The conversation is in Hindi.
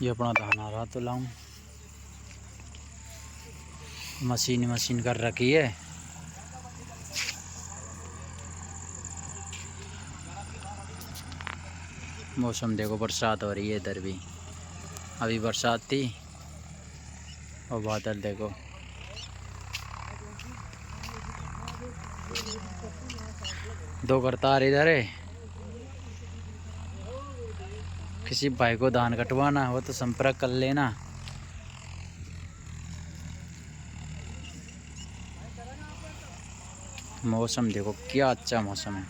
ये अपना धान आ रहा तो लाऊं। मशीन कर रखी है। मौसम देखो, बरसात हो रही है इधर भी। अभी बरसात थी और बादल देखो। दो करतार इधर है। किसी भाई को धान कटवाना हो तो संपर्क कर लेना। मौसम देखो क्या अच्छा मौसम है।